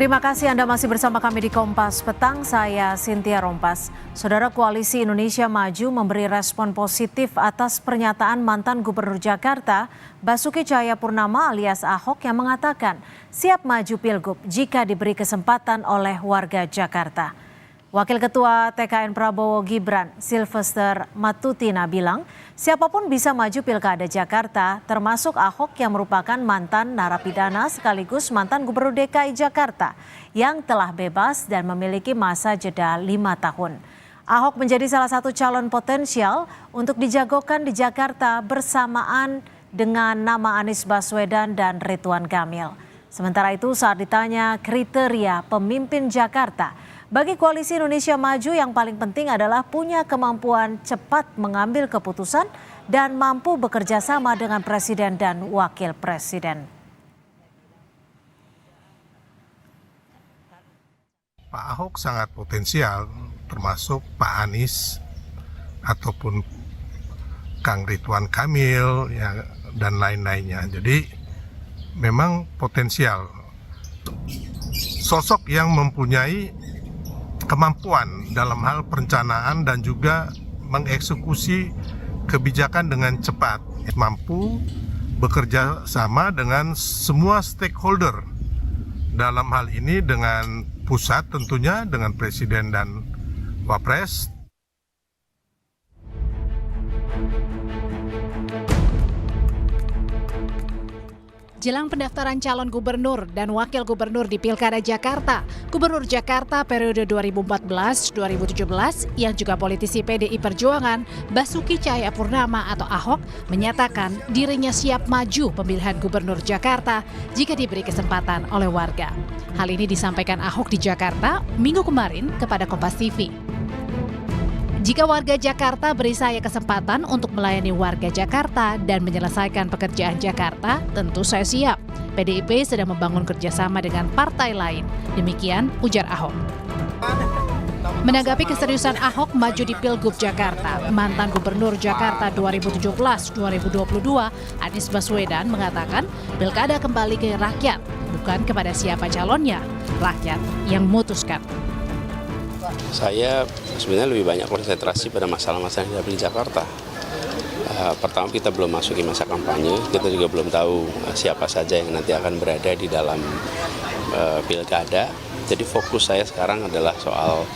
Terima kasih Anda masih bersama kami di Kompas Petang, saya Cynthia Rompas. Saudara Koalisi Indonesia Maju memberi respon positif atas pernyataan mantan Gubernur Jakarta, Basuki Cahayapurnama alias Ahok yang mengatakan siap maju Pilgub jika diberi kesempatan oleh warga Jakarta. Wakil Ketua TKN Prabowo Gibran, Sylvester Matutina bilang, siapapun bisa maju Pilkada Jakarta, termasuk Ahok yang merupakan mantan narapidana sekaligus mantan Gubernur DKI Jakarta yang telah bebas dan memiliki masa jeda 5 tahun. Ahok menjadi salah satu calon potensial untuk dijagokan di Jakarta bersamaan dengan nama Anies Baswedan dan Ridwan Kamil. Sementara itu saat ditanya kriteria pemimpin Jakarta, bagi Koalisi Indonesia Maju yang paling penting adalah punya kemampuan cepat mengambil keputusan dan mampu bekerja sama dengan Presiden dan Wakil Presiden. Pak Ahok sangat potensial, termasuk Pak Anies ataupun Kang Ridwan Kamil ya, dan lain-lainnya. Jadi memang potensial sosok yang mempunyai kemampuan dalam hal perencanaan dan juga mengeksekusi kebijakan dengan cepat, mampu bekerja sama dengan semua stakeholder, dalam hal ini dengan pusat tentunya, dengan Presiden dan Wapres. Jelang pendaftaran calon gubernur dan wakil gubernur di Pilkada Jakarta, Gubernur Jakarta periode 2014-2017 yang juga politisi PDI Perjuangan, Basuki Cahayapurnama atau Ahok, menyatakan dirinya siap maju pemilihan gubernur Jakarta jika diberi kesempatan oleh warga. Hal ini disampaikan Ahok di Jakarta Minggu kemarin kepada Kompas TV. Jika warga Jakarta beri saya kesempatan untuk melayani warga Jakarta dan menyelesaikan pekerjaan Jakarta, tentu saya siap. PDIP sedang membangun kerjasama dengan partai lain. Demikian ujar Ahok. Menanggapi keseriusan Ahok maju di Pilgub Jakarta, mantan Gubernur Jakarta 2017-2022, Anies Baswedan mengatakan pilkada kembali ke rakyat, bukan kepada siapa calonnya, rakyat yang memutuskan. Saya sebenarnya lebih banyak konsentrasi pada masalah-masalah yang ada di Jakarta. Pertama, kita belum masuki masa kampanye, kita juga belum tahu siapa saja yang nanti akan berada di dalam pilkada. Jadi fokus saya sekarang adalah soal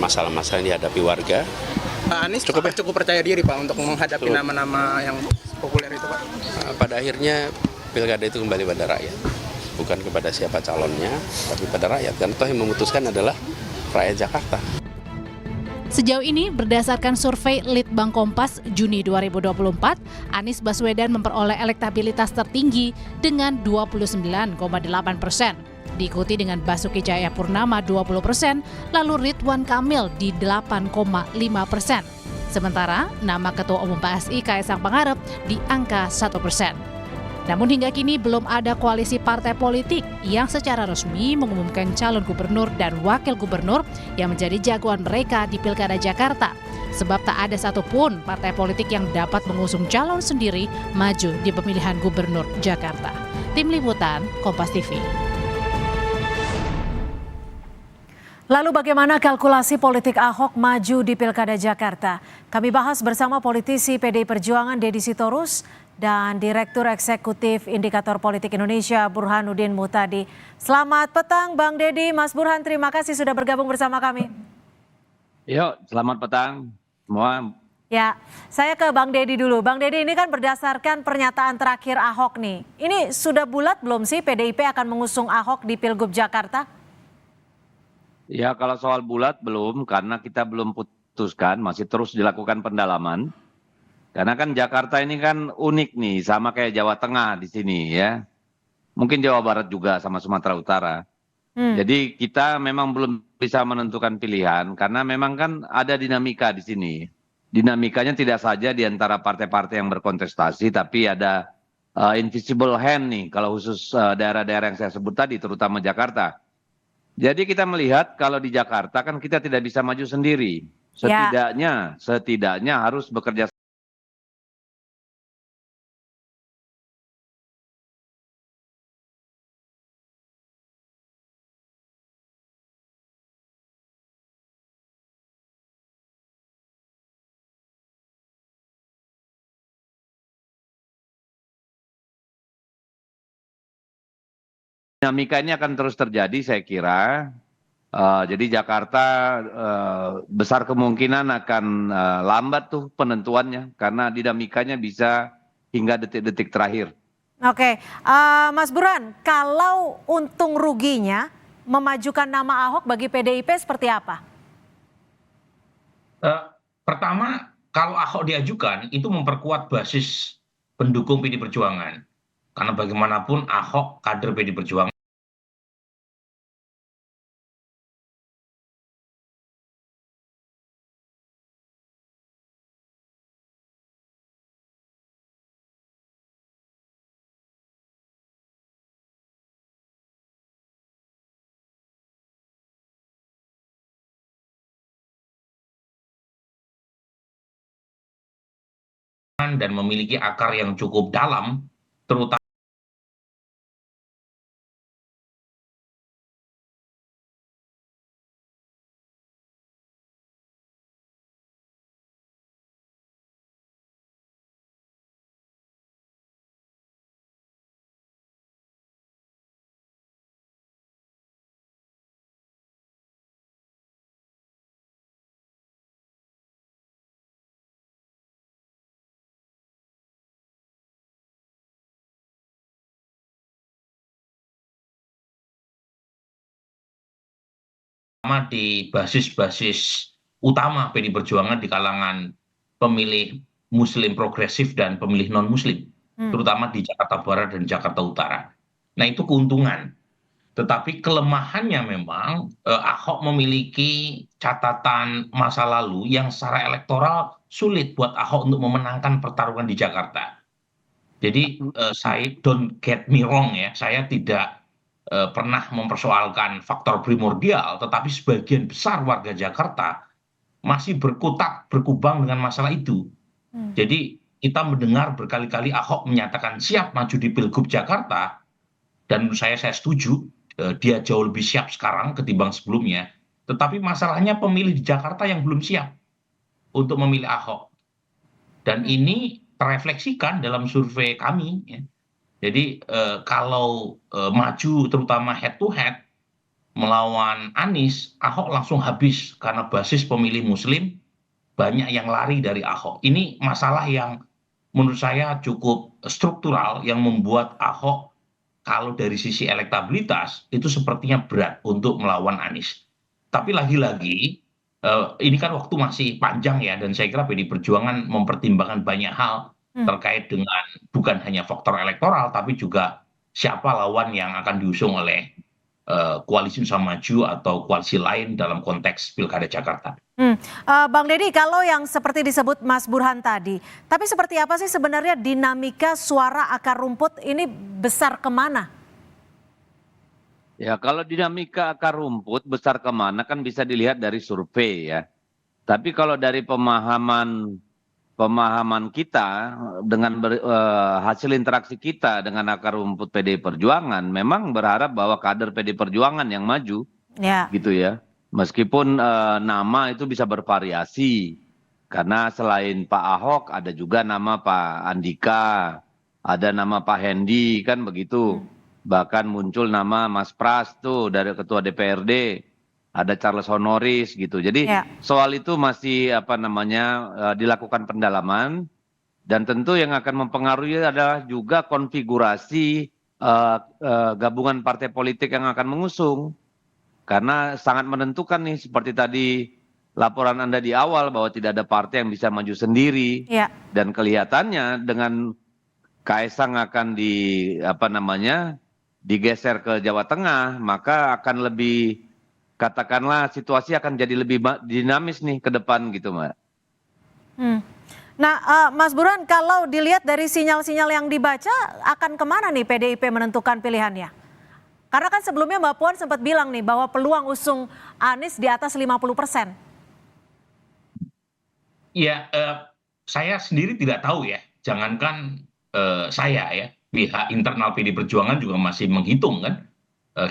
masalah-masalah yang dihadapi warga. Pak Anies cukup percaya diri Pak untuk menghadapi nama-nama yang populer itu Pak? Pada akhirnya pilkada itu kembali pada rakyat, bukan kepada siapa calonnya, tapi pada rakyat. Dan toh yang memutuskan adalah rakyat Jakarta. Sejauh ini, berdasarkan survei Litbang Kompas Juni 2024, Anies Baswedan memperoleh elektabilitas tertinggi dengan 29,8%. Diikuti dengan Basuki Cahayapurnama 20%, lalu Ridwan Kamil di 8,5%. Sementara nama Ketua Umum PSI Kaisang Pangarep di angka 1%. Namun hingga kini belum ada koalisi partai politik yang secara resmi mengumumkan calon gubernur dan wakil gubernur yang menjadi jagoan mereka di Pilkada Jakarta. Sebab tak ada satupun partai politik yang dapat mengusung calon sendiri maju di pemilihan gubernur Jakarta. Tim Liputan, Kompas TV. Lalu bagaimana kalkulasi politik Ahok maju di Pilkada Jakarta? Kami bahas bersama politisi PDI Perjuangan Deddy Sitorus dan Direktur Eksekutif Indikator Politik Indonesia Burhanuddin Muhtadi. Selamat petang Bang Deddy, Mas Burhan, terima kasih sudah bergabung bersama kami. Yuk, selamat petang semua. Ya, saya ke Bang Deddy dulu. Bang Deddy, ini kan berdasarkan pernyataan terakhir Ahok nih. Ini sudah bulat belum sih PDIP akan mengusung Ahok di Pilgub Jakarta? Ya, kalau soal bulat belum, karena kita belum putuskan, masih terus dilakukan pendalaman. Karena kan Jakarta ini kan unik nih, sama kayak Jawa Tengah di sini ya. Mungkin Jawa Barat juga sama Sumatera Utara. Jadi kita memang belum bisa menentukan pilihan, karena memang kan ada dinamika di sini. Dinamikanya tidak saja di antara partai-partai yang berkontestasi, tapi ada invisible hand nih, kalau khusus daerah-daerah yang saya sebut tadi, terutama Jakarta. Jadi kita melihat kalau di Jakarta kan kita tidak bisa maju sendiri. Setidaknya harus bekerja dinamika ini akan terus terjadi saya kira. Jadi Jakarta besar kemungkinan akan lambat tuh penentuannya karena dinamikanya bisa hingga detik-detik terakhir. Oke, Mas Burhan, kalau untung ruginya memajukan nama Ahok bagi PDIP seperti apa? Pertama, kalau Ahok diajukan itu memperkuat basis pendukung PD Perjuangan. Karena bagaimanapun Ahok kader PD Perjuangan. Dan memiliki akar yang cukup dalam, terutama di basis-basis utama PD Perjuangan di kalangan pemilih Muslim progresif dan pemilih non-Muslim, terutama di Jakarta Barat dan Jakarta Utara. Nah, itu keuntungan. Tetapi kelemahannya memang Ahok memiliki catatan masa lalu yang secara elektoral sulit buat Ahok untuk memenangkan pertarungan di Jakarta. Jadi saya don't get me wrong ya, saya tidak pernah mempersoalkan faktor primordial, tetapi sebagian besar warga Jakarta masih berkutat, berkubang dengan masalah itu. Jadi kita mendengar berkali-kali Ahok menyatakan siap maju di Pilgub Jakarta, dan menurut saya setuju, dia jauh lebih siap sekarang ketimbang sebelumnya. Tetapi masalahnya pemilih di Jakarta yang belum siap untuk memilih Ahok. Dan ini terefleksikan dalam survei kami. Ya. Jadi kalau maju terutama head to head melawan Anies, Ahok langsung habis karena basis pemilih Muslim banyak yang lari dari Ahok. Ini masalah yang menurut saya cukup struktural yang membuat Ahok kalau dari sisi elektabilitas itu sepertinya berat untuk melawan Anies. Tapi lagi-lagi ini kan waktu masih panjang ya, dan saya kira PD Perjuangan mempertimbangkan banyak hal terkait dengan bukan hanya faktor elektoral, tapi juga siapa lawan yang akan diusung oleh koalisi Indonesia Maju atau koalisi lain dalam konteks Pilkada Jakarta. Bang Deddy, kalau yang seperti disebut Mas Burhan tadi, tapi seperti apa sih sebenarnya dinamika suara akar rumput ini besar kemana? Ya, kalau dinamika akar rumput besar kemana kan bisa dilihat dari survei ya. Tapi kalau dari pemahaman kita dengan hasil interaksi kita dengan akar rumput PDI Perjuangan, memang berharap bahwa kader PDI Perjuangan yang maju, gitu ya. Meskipun nama itu bisa bervariasi, karena selain Pak Ahok ada juga nama Pak Andika, ada nama Pak Hendi, kan begitu. Bahkan muncul nama Mas Pras tuh dari Ketua DPRD, ada Charles Honoris gitu. Jadi soal itu masih dilakukan pendalaman, dan tentu yang akan mempengaruhi adalah juga konfigurasi gabungan partai politik yang akan mengusung. Karena sangat menentukan nih, seperti tadi laporan Anda di awal bahwa tidak ada partai yang bisa maju sendiri. Dan kelihatannya dengan Kaisang akan digeser ke Jawa Tengah, maka akan lebih, katakanlah situasi akan jadi lebih dinamis nih ke depan gitu, Mbak. Nah, Mas Burhan, kalau dilihat dari sinyal-sinyal yang dibaca, akan kemana nih PDIP menentukan pilihannya? Karena kan sebelumnya Mbak Puan sempat bilang nih bahwa peluang usung Anies di atas 50%. Ya, saya sendiri tidak tahu ya, jangankan saya ya, pihak internal PD Perjuangan juga masih menghitung kan,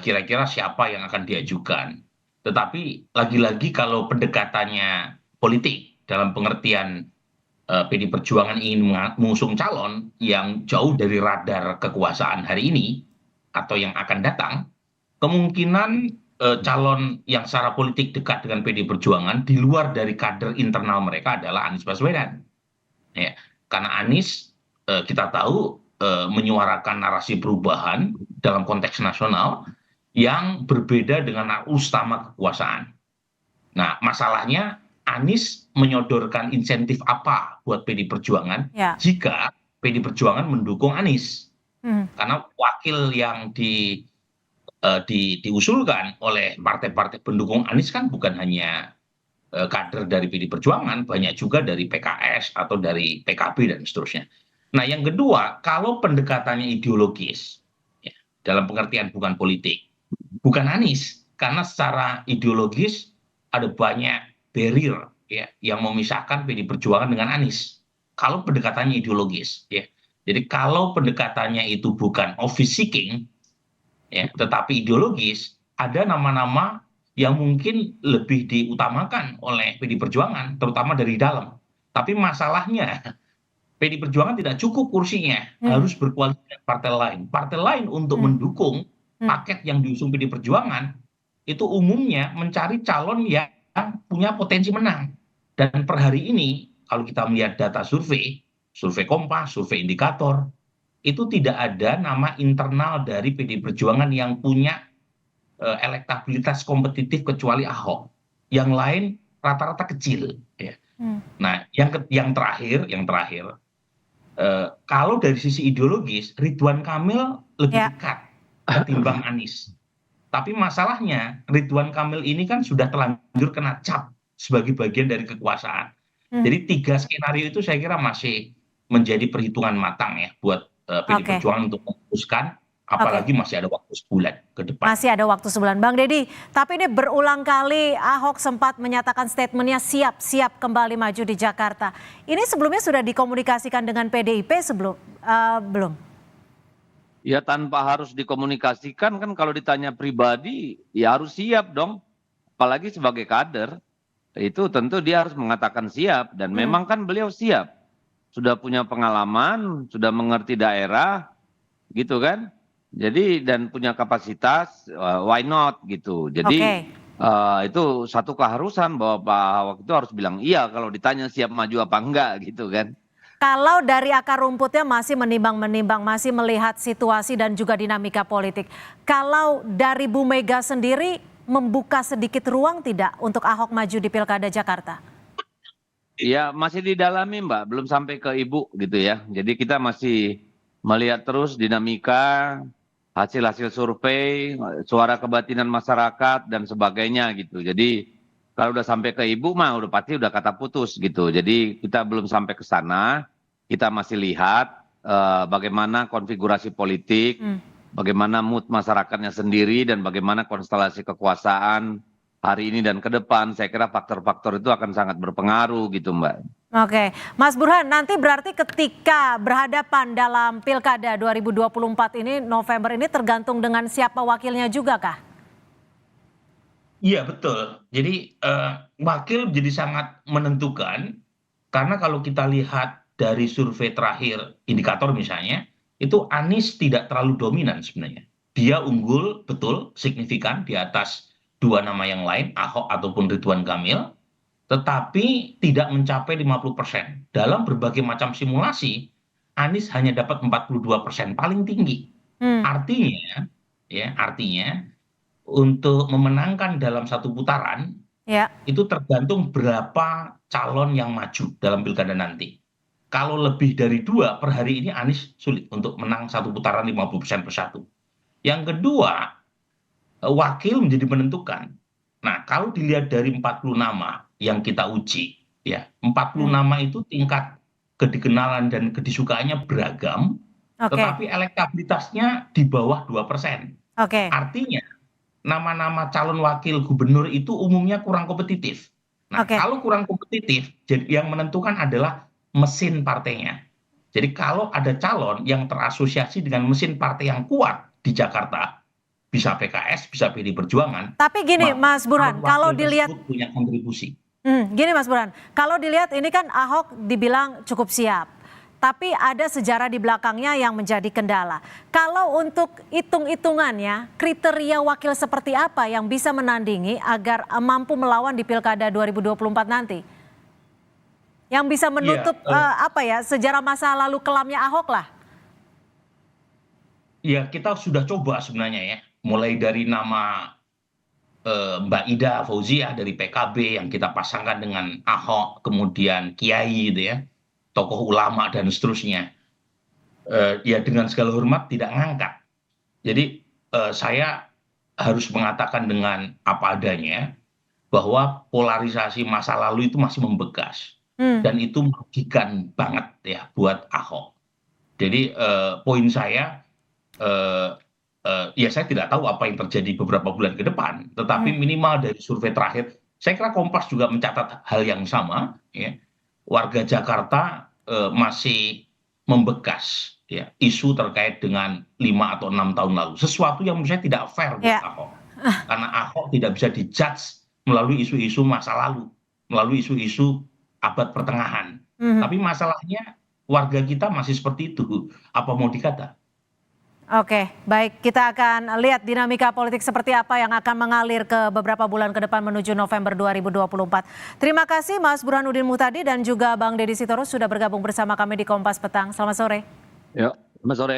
kira-kira siapa yang akan diajukan. Tetapi lagi-lagi kalau pendekatannya politik dalam pengertian PD Perjuangan ingin mengusung calon yang jauh dari radar kekuasaan hari ini, atau yang akan datang, kemungkinan calon yang secara politik dekat dengan PDI Perjuangan di luar dari kader internal mereka adalah Anies Baswedan. Ya, karena Anies kita tahu menyuarakan narasi perubahan dalam konteks nasional yang berbeda dengan arus utama kekuasaan. Nah, masalahnya Anies menyodorkan insentif apa buat PDI Perjuangan jika PDI Perjuangan mendukung Anies? Karena wakil yang diusulkan oleh partai-partai pendukung Anies kan bukan hanya kader dari PDI Perjuangan, banyak juga dari PKS atau dari PKB dan seterusnya. Nah, yang kedua, kalau pendekatannya ideologis, ya, dalam pengertian bukan politik, bukan Anies, karena secara ideologis ada banyak barrier ya yang memisahkan PDI Perjuangan dengan Anies. Kalau pendekatannya ideologis, ya, jadi kalau pendekatannya itu bukan office seeking, ya, tetapi ideologis, ada nama-nama yang mungkin lebih diutamakan oleh PDI Perjuangan, terutama dari dalam. Tapi masalahnya, PDI Perjuangan tidak cukup kursinya, harus berkoalisi dengan partai lain. Partai lain untuk mendukung paket yang diusung PDI Perjuangan, itu umumnya mencari calon yang punya potensi menang. Dan per hari ini, kalau kita melihat data survei Kompas, survei indikator, itu tidak ada nama internal dari PDI Perjuangan yang punya elektabilitas kompetitif kecuali Ahok. Yang lain rata-rata kecil. Ya. Nah, yang terakhir, kalau dari sisi ideologis, Ridwan Kamil lebih dekat ketimbang Anies. Tapi masalahnya Ridwan Kamil ini kan sudah terlanjur kena cap sebagai bagian dari kekuasaan. Jadi 3 skenario itu saya kira masih menjadi perhitungan matang ya buat PDI Perjuangan untuk memutuskan, apalagi masih ada waktu sebulan ke depan. Masih ada waktu sebulan. Bang Deddy, tapi ini berulang kali Ahok sempat menyatakan statementnya siap kembali maju di Jakarta. Ini sebelumnya sudah dikomunikasikan dengan PDIP belum? Ya tanpa harus dikomunikasikan kan kalau ditanya pribadi ya harus siap dong. Apalagi sebagai kader itu tentu dia harus mengatakan siap dan memang kan beliau siap. Sudah punya pengalaman, sudah mengerti daerah gitu kan. Jadi dan punya kapasitas why not gitu. Jadi itu satu keharusan bahwa Pak Ahok itu harus bilang iya kalau ditanya siap maju apa enggak gitu kan. Kalau dari akar rumputnya masih menimbang-menimbang, masih melihat situasi dan juga dinamika politik. Kalau dari Bu Mega sendiri membuka sedikit ruang tidak untuk Ahok maju di Pilkada Jakarta? Ya masih didalami Mbak, belum sampai ke Ibu gitu ya. Jadi kita masih melihat terus dinamika, hasil-hasil survei, suara kebatinan masyarakat dan sebagainya gitu. Jadi kalau udah sampai ke Ibu mah udah pasti udah kata putus gitu. Jadi kita belum sampai ke sana, kita masih lihat bagaimana konfigurasi politik, bagaimana mood masyarakatnya sendiri dan bagaimana konstelasi kekuasaan hari ini dan ke depan. Saya kira faktor-faktor itu akan sangat berpengaruh gitu Mbak. Oke, Mas Burhan, nanti berarti ketika berhadapan dalam Pilkada 2024 ini November ini tergantung dengan siapa wakilnya juga kah? Iya betul. Jadi wakil menjadi sangat menentukan karena kalau kita lihat dari survei terakhir indikator misalnya, itu Anies tidak terlalu dominan sebenarnya. Dia unggul betul signifikan di atas 2 nama yang lain, Ahok ataupun Ridwan Kamil, tetapi tidak mencapai 50%. Dalam berbagai macam simulasi, Anies hanya dapat 42% paling tinggi. Artinya untuk memenangkan dalam satu putaran, itu tergantung berapa calon yang maju dalam pilkada nanti. Kalau lebih dari 2 per hari ini Anies sulit untuk menang satu putaran 50% persatu. Yang kedua, wakil menjadi menentukan. Nah, kalau dilihat dari 40 nama yang kita uji, ya 40 nama itu tingkat kedikenalan dan kedisukaannya beragam, tetapi elektabilitasnya di bawah 2%. Artinya nama-nama calon wakil gubernur itu umumnya kurang kompetitif. Nah, kalau kurang kompetitif, yang menentukan adalah mesin partainya. Jadi kalau ada calon yang terasosiasi dengan mesin partai yang kuat di Jakarta, bisa PKS, bisa PDI Perjuangan. Tapi gini Mas Burhan, kalau dilihat punya kontribusi. Gini Mas Burhan, kalau dilihat ini kan Ahok dibilang cukup siap. tapi ada sejarah di belakangnya yang menjadi kendala. Kalau untuk hitung-hitungannya, kriteria wakil seperti apa yang bisa menandingi agar mampu melawan di Pilkada 2024 nanti? Yang bisa menutup sejarah masa lalu kelamnya Ahok lah. Ya, kita sudah coba sebenarnya ya, mulai dari nama Mbak Ida Fauziah dari PKB yang kita pasangkan dengan Ahok, kemudian Kiai gitu ya, tokoh ulama dan seterusnya. Ya dengan segala hormat tidak ngangkat. Jadi saya harus mengatakan dengan apa adanya bahwa polarisasi masa lalu itu masih membekas dan itu merugikan banget ya buat Ahok. Jadi poin saya ya saya tidak tahu apa yang terjadi beberapa bulan ke depan, tetapi minimal dari survei terakhir, saya kira Kompas juga mencatat hal yang sama. Ya. Warga Jakarta masih membekas ya, isu terkait dengan 5 atau 6 tahun lalu. Sesuatu yang menurut saya tidak fair buat Ahok. Karena Ahok tidak bisa dijudge melalui isu-isu masa lalu, melalui isu-isu abad pertengahan. Tapi masalahnya warga kita masih seperti itu. Apa mau dikata? Oke, baik. Kita akan lihat dinamika politik seperti apa yang akan mengalir ke beberapa bulan ke depan menuju November 2024. Terima kasih Mas Burhanuddin Muhtadi dan juga Bang Deddy Sitorus sudah bergabung bersama kami di Kompas Petang. Selamat sore. Yuk, selamat sore.